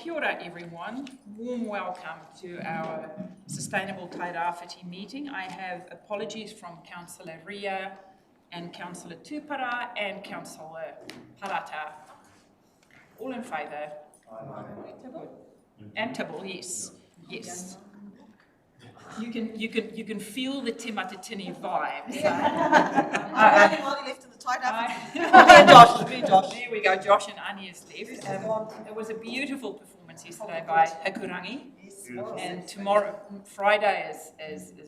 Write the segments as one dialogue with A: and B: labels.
A: kia ora everyone. Warm welcome to our Sustainable Tairāwhiti meeting. I have apologies from Councillor Ria and Councillor Tupara and Councillor Parata. All in favour? Aye. And Tibble, yes. Yes. You can feel the Te Matatini vibe. So.
B: I'm the only one left in the Tairāwhiti. Josh.
A: There we go, Josh and Anya's left. It was a beautiful performance yesterday by Hakurangi. And tomorrow, Friday, is the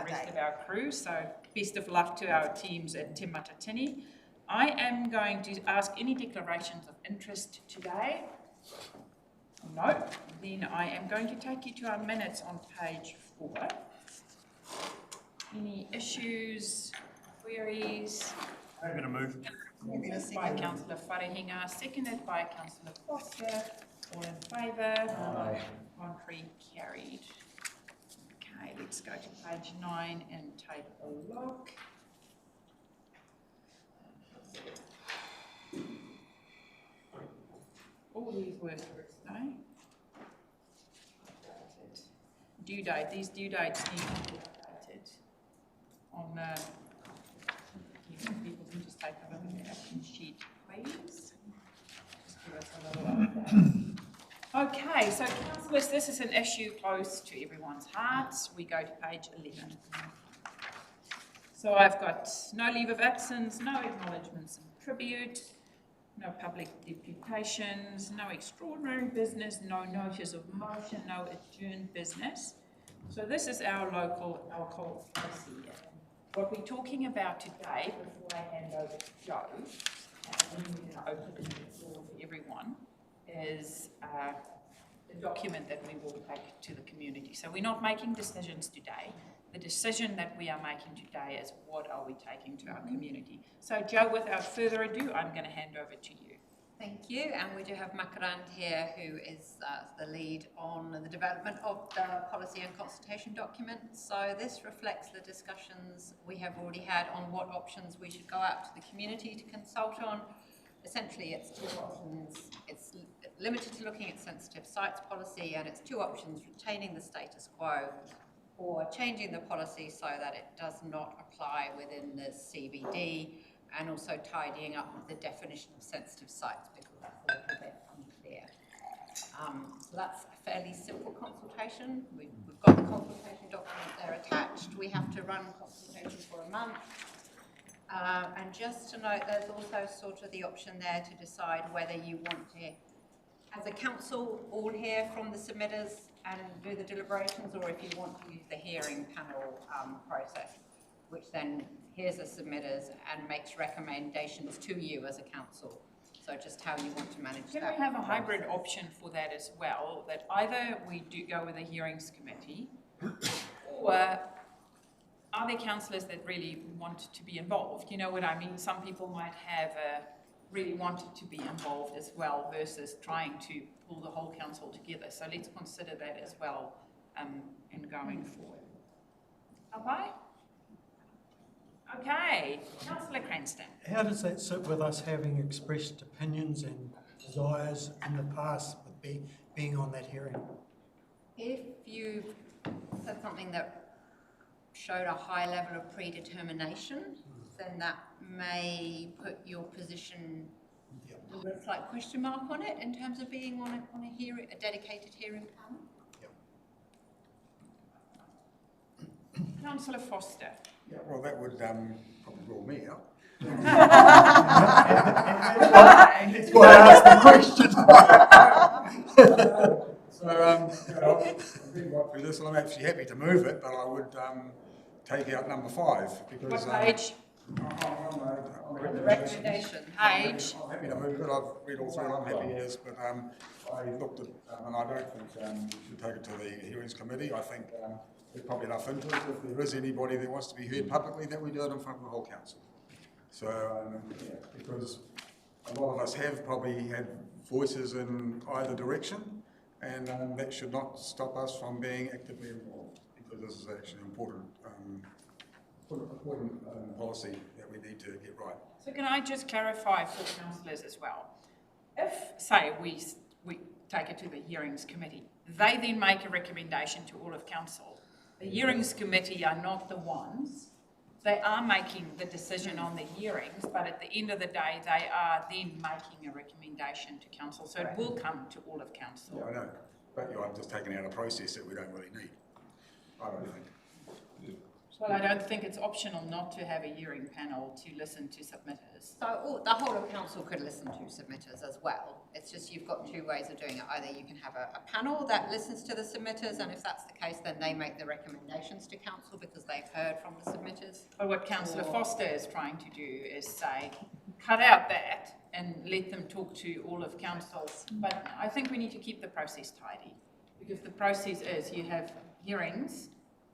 A: rest of our crew. So best of luck to our teams at Te Matatini. I am going to ask any declarations of interest today. No. Then I am going to take you to our minutes on page 4. Any issues, queries?
C: I'm going to move.
A: By Councillor Wharehinga, seconded by Councillor Foster. All in favour?
C: Aye.
A: Contrary, carried. Okay, let's go to page 9 and take a look. All these words for today. Due date. These due dates need to be updated on the. People can just take a look at the action sheet, please. Just give us a little update. Okay, so councillors, this is an issue close to everyone's hearts. We go to page 11. So I've got no leave of absence, no acknowledgements and tribute, no public deputations, no extraordinary business, no notice of motion, no adjourned business. So this is our local alcohol policy. What we're talking about today, before I hand over to Joe, and then we're going to open the floor to everyone, is the document that we will take to the community. So we're not making decisions today. The decision that we are making today is what are we taking to our community. So Joe, without further ado, I'm going to hand over to you.
D: Thank you, and we do have Makarand here, who is the lead on the development of the policy and consultation document. So this reflects the discussions we have already had on what options we should go out to the community to consult on. Essentially, it's 2 options. It's limited to looking at sensitive sites policy, and it's 2 options: retaining the status quo or changing the policy so that it does not apply within the CBD, and also tidying up the definition of sensitive sites, because that's a little bit unclear. So that's a fairly simple consultation. We've got the consultation document there attached. We have to run consultation for a month. And just to note, there's also sort of the option there to decide whether you want to, as a council, all hear from the submitters and do the deliberations, or if you want to use the hearing panel process, which then hears the submitters and makes recommendations to you as a council. So just how you want to manage that.
A: Can we have a hybrid option for that as well, that either we do go with a hearings committee, or are there councillors that really want to be involved? You know what I mean? Some people might have really wanted to be involved as well, versus trying to pull the whole council together. So let's consider that as well in going forward. Okay, Councillor Cranston.
E: How does that sit with us having expressed opinions and desires in the past with being on that hearing?
D: If you said something that showed a high level of predetermination, then that may put your position with a slight question mark on it in terms of being on a hearing, a dedicated hearing panel.
A: Councillor Foster.
C: Yeah, well, that would probably rule me out.
E: That's why I asked the question.
C: I've been right through this, and I'm actually happy to move it, but I would take out number 5 because.
A: What page?
D: The recommendation.
A: Page.
C: I'm happy to move it. I've read all through it. I'm happy as, but I looked at, and I don't think we should take it to the hearings committee. I think there's probably enough interest. If there is anybody that wants to be heard publicly, that we do it in front of the whole council. So, because a lot of us have probably had voices in either direction, and that should not stop us from being actively involved, because this is actually important policy that we need to get right.
A: So can I just clarify for councillors as well? If, say, we take it to the hearings committee. They then make a recommendation to all of council. The hearings committee are not the ones. They are making the decision on the hearings, but at the end of the day, they are then making a recommendation to council. So it will come to all of council.
C: Yeah, I know, but I'm just taking out a process that we don't really need. I don't think.
A: Well, I don't think it's optional not to have a hearing panel to listen to submitters.
D: So the whole of council could listen to submitters as well. It's just you've got two ways of doing it. Either you can have a panel that listens to the submitters, and if that's the case, then they make the recommendations to council because they've heard from the submitters.
A: But what Councillor Foster is trying to do is say, cut out that and let them talk to all of council. But I think we need to keep the process tidy, because the process is you have hearings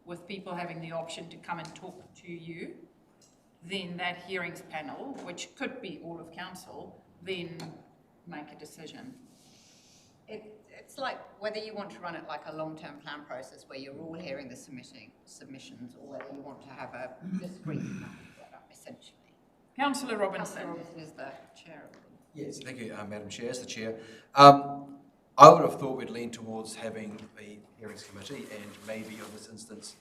A: with people having the option to come and talk to you. Then that hearings panel, which could be all of council, then make a decision.
D: It's like whether you want to run it like a long-term plan process where you're all hearing the submissions, or whether you want to have a discrete plan, essentially.
A: Councillor Robinson.
D: Councillor Robinson is the chair of it.
F: Yes, thank you, Madam Chair. As the Chair, I would have thought we'd lean towards having a hearings committee, and maybe on this instance,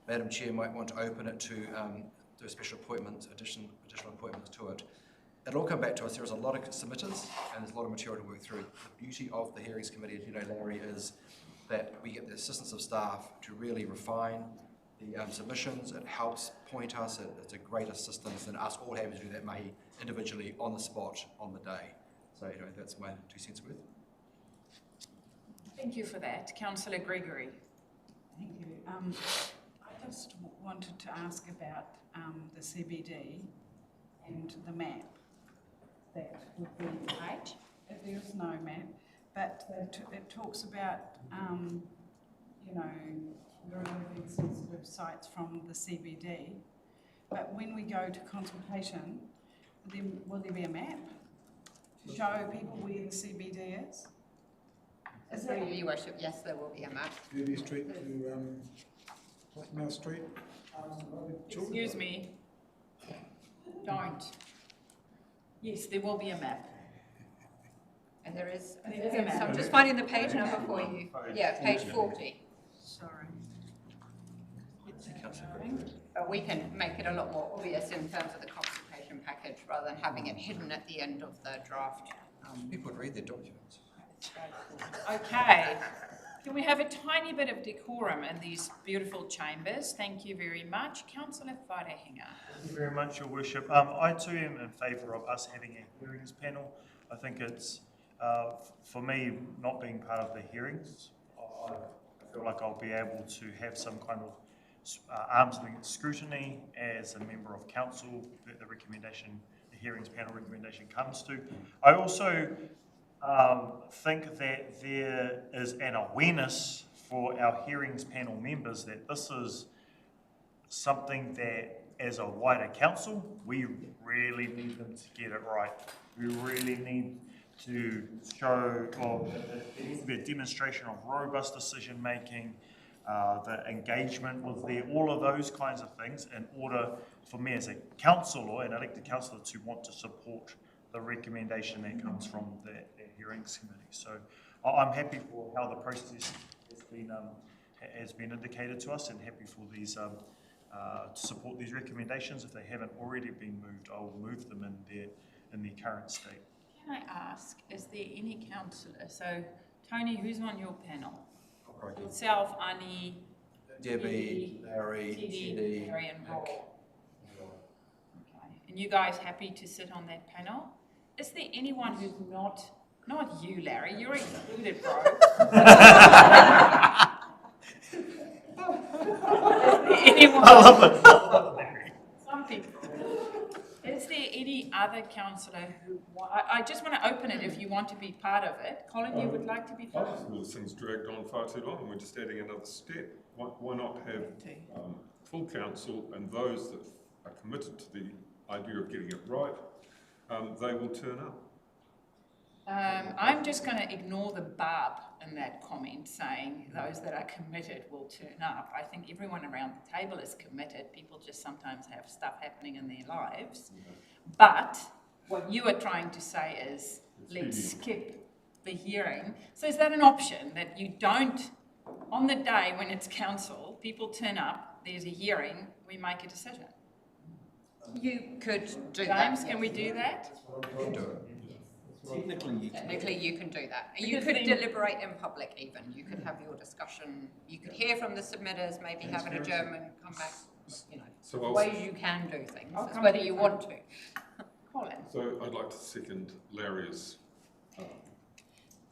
F: Madam Chair might want to open it to do special appointments, additional appointments to it. It'll all come back to us. There is a lot of submitters and there's a lot of material to work through. The beauty of the hearings committee, as you know, Larry, is that we get the assistance of staff to really refine the submissions. It helps point us. It's a great assistance than us all having to do that individually on the spot on the day. So, that's my 2 cents worth.
A: Thank you for that. Councillor Gregory.
G: Thank you. I just wanted to ask about the CBD and the map that would be
A: Right.
G: There is no map, but it talks about, removing sensitive sites from the CBD. But when we go to consultation, then will there be a map to show people where the CBD is?
D: Your Worship, yes, there will be a map.
C: Derby Street to Blackmouth Street.
A: Excuse me. Don't. Yes, there will be a map.
D: And there is
A: There is a map.
D: so I'm just finding the page number for you. Yeah, page 40.
G: Sorry.
D: But we can make it a lot more obvious in terms of the consultation package rather than having it hidden at the end of the draft.
F: People would read their documents.
A: Okay. Can we have a tiny bit of decorum in these beautiful chambers? Thank you very much. Councillor Wharehinga.
H: Thank you very much, Your Worship. I too am in favour of us having a hearings panel. I think it's, for me, not being part of the hearings, I feel like I'll be able to have some kind of arm's length scrutiny as a member of council that the hearings panel recommendation comes to. I also think that there is an awareness for our hearings panel members that this is something that, as a wider council, we really need them to get it right. We really need to show, there needs to be a demonstration of robust decision making, the engagement was there, all of those kinds of things in order for me as a councillor, an elected councillor, to want to support the recommendation that comes from the hearings committee. So I'm happy for how the process has been indicated to us, and happy for these to support these recommendations. If they haven't already been moved, I will move them in their current state.
A: Can I ask, is there any councillor? So, Tony, who's on your panel? Yourself, Ani,
F: Debbie, Larry,
A: TD, Larry and Rob. Okay. And you guys happy to sit on that panel? Is there anyone who's not you, Larry, you're excluded, bro. Anyone?
H: I love it, Larry.
A: Some people. Is there any other councillor who, I just want to open it if you want to be part of it. Colin, you would like to be part of it?
I: I just feel this thing's dragged on far too long and we're just adding another step. Why not have full council, and those that are committed to the idea of getting it right, they will turn up.
A: I'm just going to ignore the barb in that comment saying those that are committed will turn up. I think everyone around the table is committed. People just sometimes have stuff happening in their lives. But what you are trying to say is let's skip the hearing. So is that an option, that you don't, on the day when it's council, people turn up, there's a hearing, we make a decision?
D: You could do that.
A: James, can we do that?
F: You can do it.
D: Technically, you can do that. You
A: Because
D: could
A: then-
D: deliberate in public even. You could have your discussion, you could hear from the submitters, maybe have an adjournment, come back, you know.
I: So I'll,
D: Ways you can do things,
A: I'll
D: it's
A: come
D: whether
A: to
D: you
A: you.
D: want to.
A: Colin?
I: so I'd like to second Larry's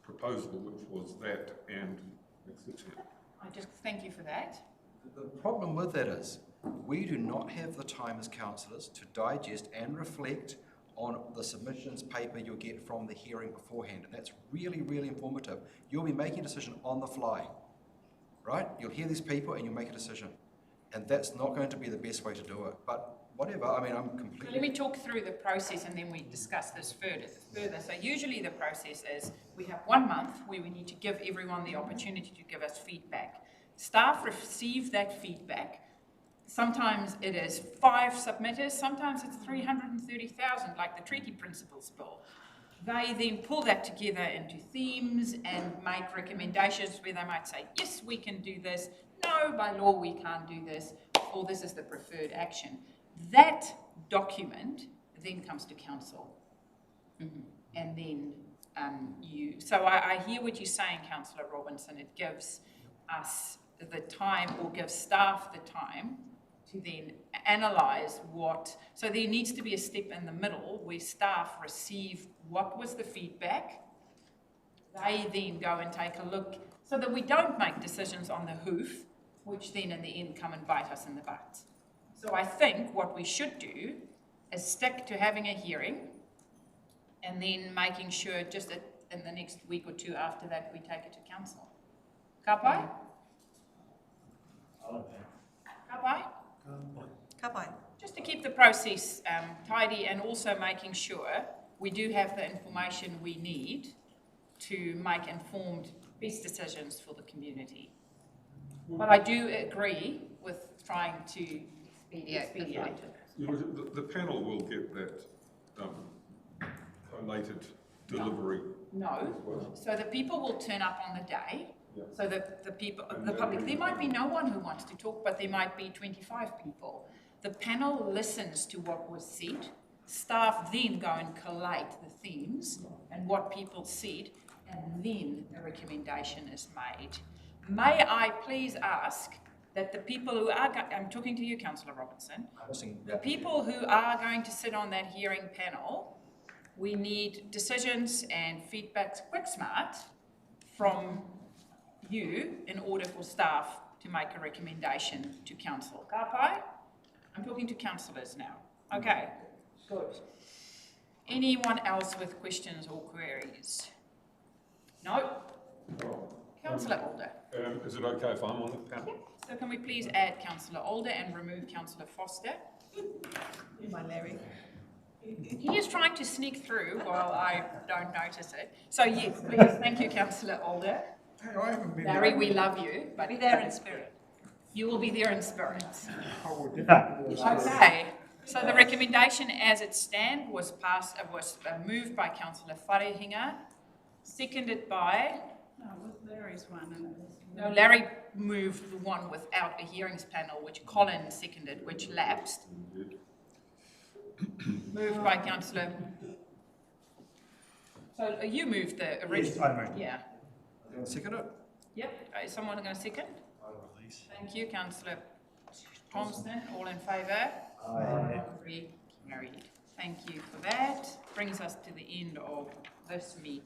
I: proposal, which was that and accept it.
A: I just thank you for that.
F: The problem with that is, we do not have the time as councillors to digest and reflect on the submissions paper you'll get from the hearing beforehand, and that's really, really informative. You'll be making a decision on the fly, right? You'll hear these people and you'll make a decision, and that's not going to be the best way to do it, but whatever, I mean, I'm
A: So
F: completely...
A: let me talk through the process and then we discuss this further. So usually the process is we have 1 month where we need to give everyone the opportunity to give us feedback. Staff receive that feedback. Sometimes it is 5 submitters, sometimes it's 330,000, like the treaty principles bill. They then pull that together into themes and make recommendations where they might say, yes, we can do this, no, by law we can't do this, or this is the preferred action. That document then comes to council. And then so I hear what you're saying, Councillor Robinson. It gives us the time, or gives staff the time to then analyse so there needs to be a step in the middle where staff receive what was the feedback. They then go and take a look so that we don't make decisions on the hoof, which then in the end come and bite us in the butt. So I think what we should do is stick to having a hearing and then making sure just in the next week or 2 after that we take it to council. Ka pai? Ka pai?
B: Ka pai.
A: Just to keep the process tidy, and also making sure we do have the information we need to make informed best decisions for the community. But I do agree with trying to expedite it.
I: The panel will get that collated delivery.
A: No, so the people will turn up on the day.
I: Yeah.
A: So that the public, there might be no one who wants to talk, but there might be 25 people. The panel listens to what was said. Staff then go and collate the themes and what people said, and then a recommendation is made. May I please ask that the people who are, I'm talking to you, Councillor Robinson, the people who are going to sit on that hearing panel, we need decisions and feedback quick smart from you in order for staff to make a recommendation to council. Ka pai? I'm talking to councillors now. Okay, good. Anyone else with questions or queries? No? Councillor Alder.
I: Is it okay if I'm on the panel?
A: So can we please add Councillor Alder and remove Councillor Foster?
B: My Larry.
A: He is trying to sneak through while I don't notice it. So yes, please, thank you, Councillor Alder.
C: Hey, I haven't been...
A: Larry, we love you, but
D: Be there in spirit.
A: you will be there in spirit.
C: I will definitely...
A: Okay, so the recommendation as it stands was moved by Councillor Wharehinga, seconded by,
G: No, with Larry's one.
A: no, Larry moved the one without a hearings panel, which Colin seconded, which lapsed. Moved by Councillor. So you moved the original?
H: Yes, I moved.
A: Yeah.
F: Second it?
A: Yep. Is someone going to second?
H: I will, please.
A: Thank you, Councillor Thompson. All in favour?
H: Aye.
A: Carried. Thank you for that. Brings us to the end of this meeting.